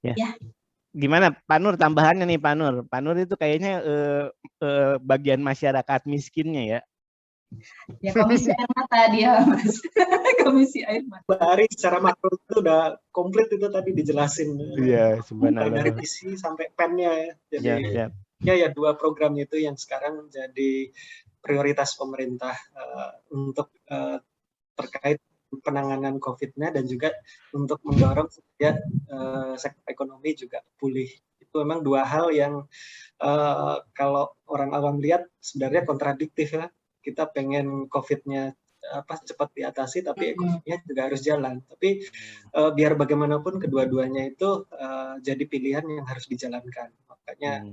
Ya. Ya. Gimana Pak Nur tambahannya nih Pak Nur? Pak Nur itu kayaknya bagian masyarakat miskinnya ya. Ya komisi air mata dia Mas. Komisi air mata. Bari secara makro itu udah komplit itu tadi dijelasin. Iya, sebenarnya. Dari visi sampai pennya ya. Jadi ya, 2 program itu yang sekarang jadi prioritas pemerintah untuk terkait penanganan COVID-nya dan juga untuk mendorong supaya sektor ekonomi juga pulih. Itu memang 2 hal yang kalau orang awam lihat sebenarnya kontradiktif ya. Kita pengen COVID-nya cepat diatasi, tapi ekonominya juga harus jalan. Tapi biar bagaimanapun kedua-duanya itu jadi pilihan yang harus dijalankan. Makanya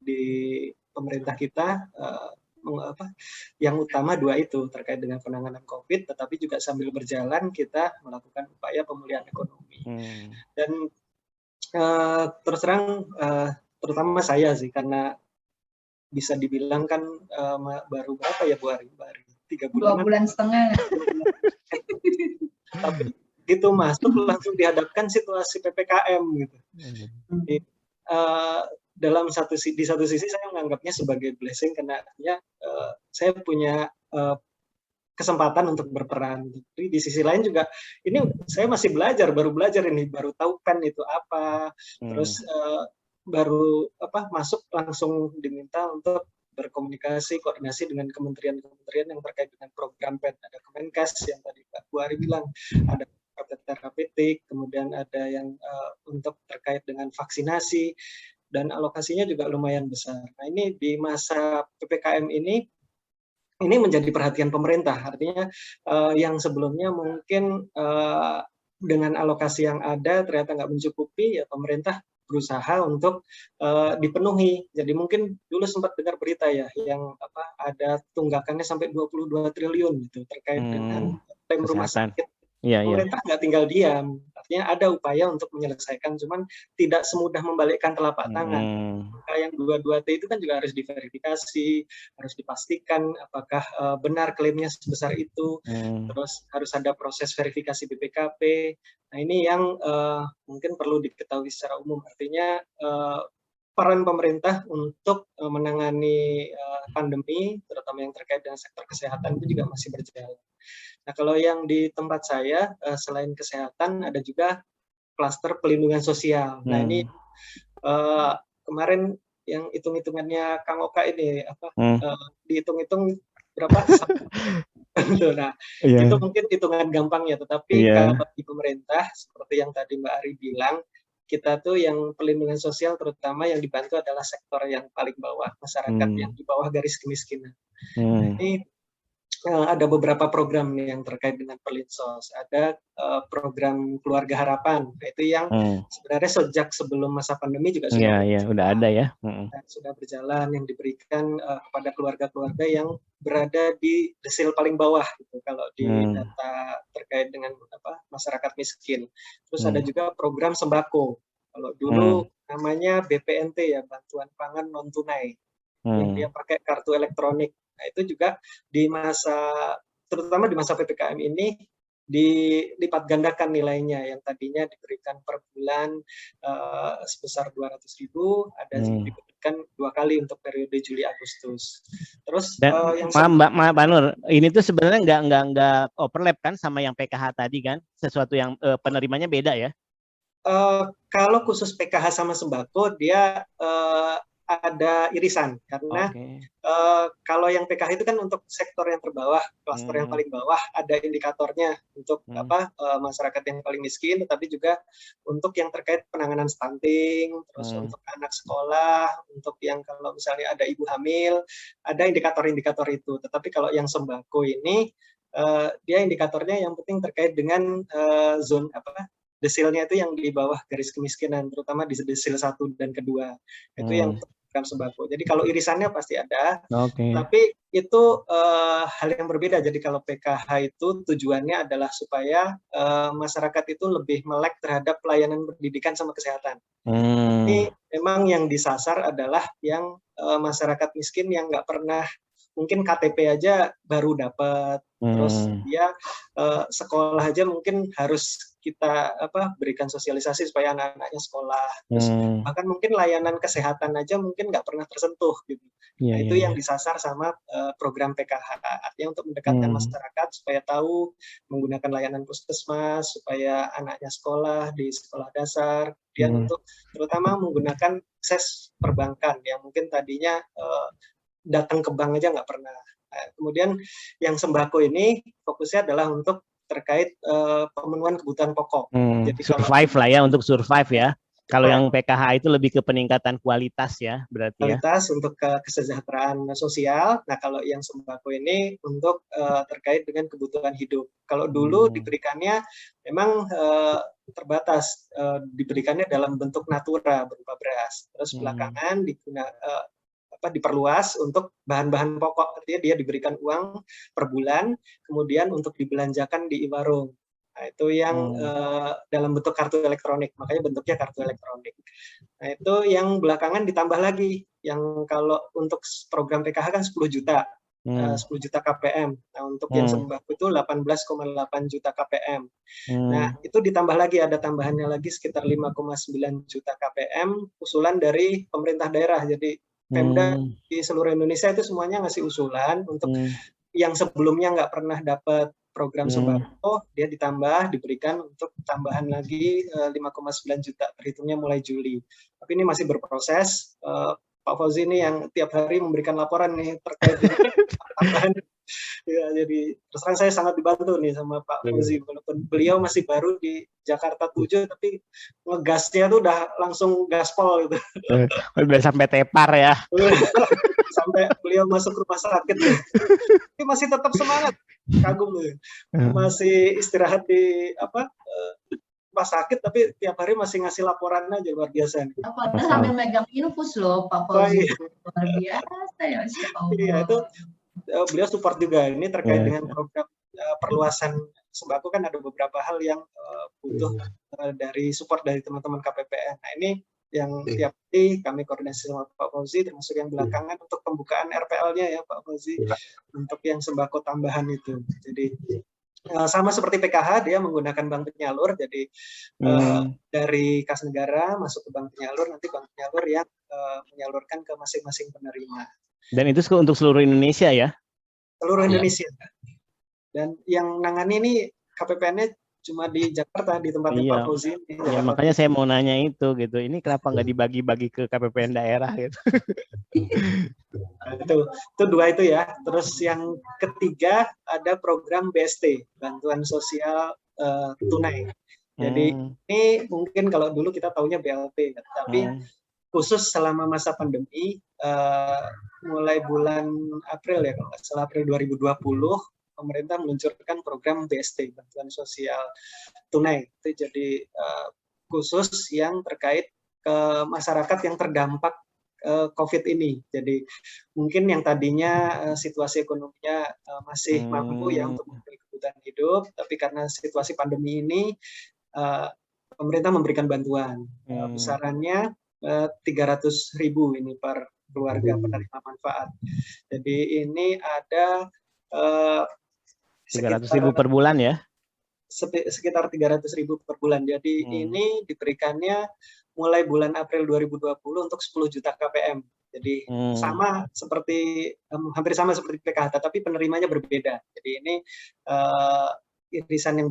di pemerintah kita yang utama 2 itu terkait dengan penanganan COVID, tetapi juga sambil berjalan kita melakukan upaya pemulihan ekonomi. Dan terus terang terutama saya sih karena bisa dibilang kan baru berapa ya Bu Ari? 3 bulan. 2 bulan setengah. Tapi gitu masuk langsung dihadapkan situasi PPKM gitu. Jadi, di satu sisi saya menganggapnya sebagai blessing karena artinya saya punya kesempatan untuk berperan. Tapi di sisi lain juga ini saya masih baru belajar ini, baru tahu PEN itu apa. Terus baru masuk langsung diminta untuk berkomunikasi, koordinasi dengan kementerian-kementerian yang terkait dengan program PEN. Ada Kemenkes yang tadi Pak Bu Ari bilang, ada terapeutik, kemudian ada yang untuk terkait dengan vaksinasi, dan alokasinya juga lumayan besar. Nah ini di masa PPKM ini menjadi perhatian pemerintah, artinya yang sebelumnya mungkin dengan alokasi yang ada ternyata nggak mencukupi, ya pemerintah berusaha untuk dipenuhi. Jadi mungkin dulu sempat dengar berita ya, yang ada tunggakannya sampai 22 triliun gitu terkait dengan klaim rumah sakit. Pemerintah nggak tinggal diam, artinya ada upaya untuk menyelesaikan, cuman tidak semudah membalikkan telapak tangan. Yang 22T itu kan juga harus diverifikasi, harus dipastikan apakah benar klaimnya sebesar itu, terus harus ada proses verifikasi BPKP. Nah ini yang mungkin perlu diketahui secara umum, artinya peran pemerintah untuk menangani pandemi, terutama yang terkait dengan sektor kesehatan itu juga masih berjalan. Nah kalau yang di tempat saya, selain kesehatan ada juga klaster pelindungan sosial. Nah ini kemarin yang hitung-hitungannya Kang Oka ini dihitung-hitung berapa? Nah, itu mungkin hitungan gampangnya, tetapi kalau di pemerintah seperti yang tadi Mbak Ari bilang, kita tuh yang pelindungan sosial terutama yang dibantu adalah sektor yang paling bawah, masyarakat yang di bawah garis kemiskinan. Ini ada beberapa program nih yang terkait dengan Perlinsos. Ada program Keluarga Harapan. Nah, itu yang sebenarnya sejak sebelum masa pandemi juga sudah udah ada ya. Sudah berjalan, yang diberikan kepada keluarga-keluarga yang berada di desil paling bawah gitu, kalau di data terkait dengan masyarakat miskin. Terus ada juga program sembako. Kalau dulu namanya BPNT ya, bantuan pangan non tunai. Yang dia pakai kartu elektronik. Nah, itu juga terutama di masa PPKM ini dilipat gandakan nilainya, yang tadinya diberikan per bulan sebesar 200.000, ada diberikan 2 kali untuk periode Juli Agustus. Terus yang Mbak Nur, ini tuh sebenarnya nggak overlap kan sama yang PKH tadi kan? Sesuatu yang penerimanya beda ya? Kalau khusus PKH sama sembako dia ada irisan, karena kalau yang PKH itu kan untuk sektor yang terbawah, klaster yang paling bawah, ada indikatornya untuk masyarakat yang paling miskin, tetapi juga untuk yang terkait penanganan stunting, terus untuk anak sekolah, untuk yang kalau misalnya ada ibu hamil, ada indikator-indikator itu. Tetapi kalau yang sembako ini dia indikatornya yang penting terkait dengan zone desilnya itu yang di bawah garis kemiskinan, terutama di desil 1 dan kedua. Itu yang program sembako. Jadi kalau irisannya pasti ada, tapi itu hal yang berbeda. Jadi kalau PKH itu tujuannya adalah supaya masyarakat itu lebih melek terhadap pelayanan pendidikan sama kesehatan. Ini memang yang disasar adalah yang masyarakat miskin yang nggak pernah, mungkin KTP aja baru dapat, Terus dia sekolah aja mungkin harus kita berikan sosialisasi supaya anak-anaknya sekolah. Terus bahkan mungkin layanan kesehatan aja mungkin nggak pernah tersentuh gitu. Nah, itu yang disasar sama program PKH. Artinya untuk mendekatkan masyarakat supaya tahu menggunakan layanan puskesmas, supaya anaknya sekolah di sekolah dasar. Kemudian untuk terutama menggunakan akses perbankan yang mungkin tadinya datang ke bank aja nggak pernah. Nah, kemudian yang sembako ini fokusnya adalah untuk terkait pemenuhan kebutuhan pokok. Jadi survive lah ya, untuk survive ya. Kalau yang PKH itu lebih ke peningkatan kualitas ya, berarti kualitas untuk kesejahteraan sosial. Nah, kalau yang sembako ini untuk terkait dengan kebutuhan hidup. Kalau dulu diberikannya memang terbatas, diberikannya dalam bentuk natura berupa beras. Terus belakangan diperluas untuk bahan-bahan pokok, artinya dia diberikan uang per bulan, kemudian untuk dibelanjakan di warung. Nah, itu yang dalam bentuk kartu elektronik, makanya bentuknya kartu elektronik. Nah, itu yang belakangan ditambah lagi, yang kalau untuk program PKH kan 10 juta, 10 juta KPM. Nah, untuk yang sembako itu 18,8 juta KPM. Nah, itu ditambah lagi, ada tambahannya lagi sekitar 5,9 juta KPM, usulan dari pemerintah daerah. Jadi Pemda di seluruh Indonesia itu semuanya ngasih usulan untuk yang sebelumnya nggak pernah dapat program sembako, dia ditambah, diberikan untuk tambahan lagi 5,9 juta, terhitungnya mulai Juli. Tapi ini masih berproses. Pak Fauzi ini yang tiap hari memberikan laporan nih terkait dengan tambahan. Ya, jadi terus terang saya sangat dibantu nih sama Pak Fauzi, walaupun beliau masih baru di Jakarta 7, tapi ngegasnya tuh udah langsung gaspol gitu. Udah sampai tepar ya. Sampai beliau masuk rumah sakit. Tapi masih tetap semangat. Kagum loh. Masih istirahat di rumah sakit, tapi tiap hari masih ngasih laporan aja, luar biasa. Padahal sambil megang infus loh Pak Fauzi. Luar biasa ya, Masya Allah. Iya, itu beliau support juga ini terkait dengan program perluasan sembako, kan ada beberapa hal yang butuh dari support dari teman-teman KPPN. Nah, ini yang tiap hari kami koordinasi sama Pak Fauzi, termasuk yang belakangan untuk pembukaan RPL-nya ya Pak Fauzi, untuk yang sembako tambahan itu. Jadi sama seperti PKH, dia menggunakan bank penyalur, jadi dari kas negara masuk ke bank penyalur, nanti bank penyalur yang menyalurkan ke masing-masing penerima. Dan itu untuk seluruh Indonesia ya? Seluruh Indonesia. Dan yang nangani ini KPPN-nya cuma di Jakarta, di tempatnya Pak Fauzi. Ya, makanya saya mau nanya itu gitu. Ini kenapa nggak dibagi-bagi ke KPPN daerah gitu? Itu dua itu ya. Terus yang ketiga ada program BST, bantuan sosial tunai. Jadi ini mungkin kalau dulu kita taunya BLT, tapi khusus selama masa pandemi, mulai bulan April ya, kalau nggak salah April 2020, pemerintah meluncurkan program BST, bantuan sosial tunai. Itu jadi khusus yang terkait ke masyarakat yang terdampak COVID ini. Jadi mungkin yang tadinya situasi ekonominya masih mampu ya untuk memberi kebutuhan hidup, tapi karena situasi pandemi ini pemerintah memberikan bantuan. Besarannya 300.000 ini per keluarga penerima manfaat. Jadi ini ada 300.000 per bulan ya? Sekitar 300.000 per bulan. Jadi ini diberikannya mulai bulan April 2020 untuk 10 juta KPM. Jadi sama seperti hampir sama seperti PKH, tapi penerimanya berbeda. Jadi ini irisan yang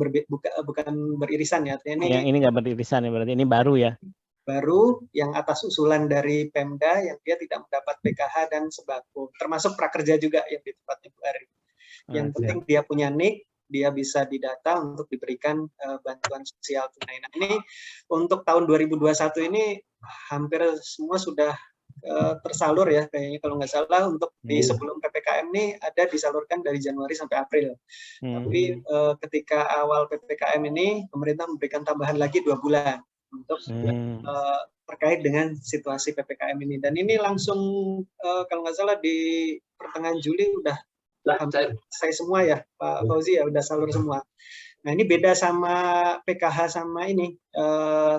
bukan beririsan ya. Yang ini nggak beririsan ya, berarti ini baru ya? Baru yang atas usulan dari Pemda yang dia tidak mendapat PKH dan sembako, termasuk prakerja juga yang di tempat Ibu Ari. Yang penting dia punya NIK, dia bisa didata untuk diberikan bantuan sosial tunai. Nah, ini untuk tahun 2021 ini hampir semua sudah tersalur ya, kayaknya kalau nggak salah untuk di sebelum PPKM ini ada disalurkan dari Januari sampai April. Tapi ketika awal PPKM ini pemerintah memberikan tambahan lagi 2 bulan untuk terkait dengan situasi PPKM ini. Dan ini langsung kalau nggak salah di pertengahan Juli udah selesai semua ya Pak Fauzi ya, udah salur semua. Nah, ini beda sama PKH sama ini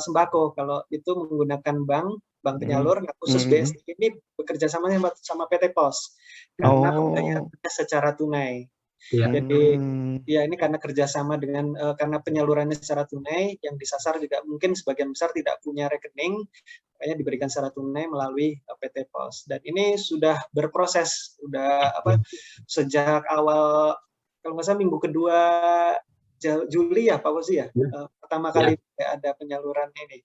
sembako. Kalau itu menggunakan bank penyalur, nah khusus BST ini bekerja sama PT Pos karena pembayarannya secara tunai. Jadi ya ini karena kerjasama dengan karena penyalurannya secara tunai, yang disasar juga mungkin sebagian besar tidak punya rekening, makanya diberikan secara tunai melalui PT Pos. Dan ini sudah berproses, sudah sejak awal kalau nggak salah minggu kedua Juli ya Pak Fauzi ya, pertama kali ada penyaluran ini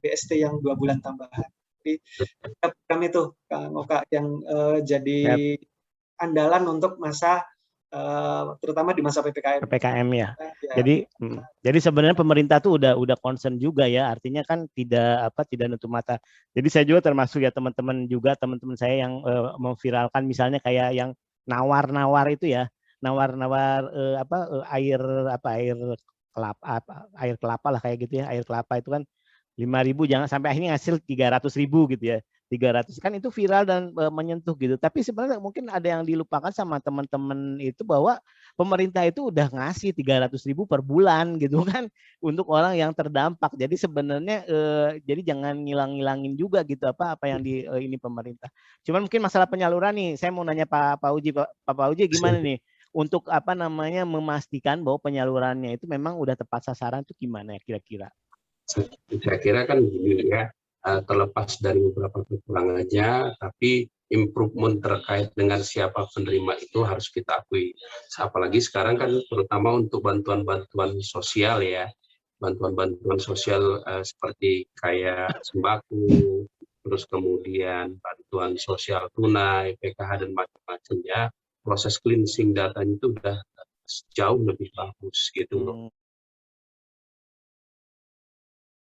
BST yang 2 bulan tambahan. Jadi program itu Kang Oka yang jadi andalan untuk masa terutama di masa PPKM ya. Jadi sebenarnya pemerintah tuh udah concern juga ya, artinya kan tidak nutup mata. Jadi saya juga termasuk ya teman-teman saya yang memviralkan misalnya kayak yang nawar-nawar itu ya, nawar-nawar air kelapa lah kayak gitu ya, air kelapa itu kan 5.000 jangan sampai akhirnya hasil 300.000 gitu ya. 300 kan itu viral dan menyentuh gitu. Tapi sebenarnya mungkin ada yang dilupakan sama teman-teman itu bahwa pemerintah itu udah ngasih 300.000 per bulan gitu kan untuk orang yang terdampak. Jadi sebenarnya jadi jangan ngilang-ngilangin juga gitu apa yang ini pemerintah. Cuman mungkin masalah penyaluran nih, saya mau nanya Pak Uji gimana nih untuk memastikan bahwa penyalurannya itu memang udah tepat sasaran itu gimana ya kira-kira? Saya kira kan gini ya, terlepas dari beberapa kekurangannya, tapi improvement terkait dengan siapa penerima itu harus kita akui. Apalagi sekarang kan terutama untuk bantuan-bantuan sosial ya, bantuan-bantuan sosial seperti kayak sembako, terus kemudian bantuan sosial tunai, PKH dan macam-macamnya, proses cleansing datanya itu udah jauh lebih bagus gitu loh.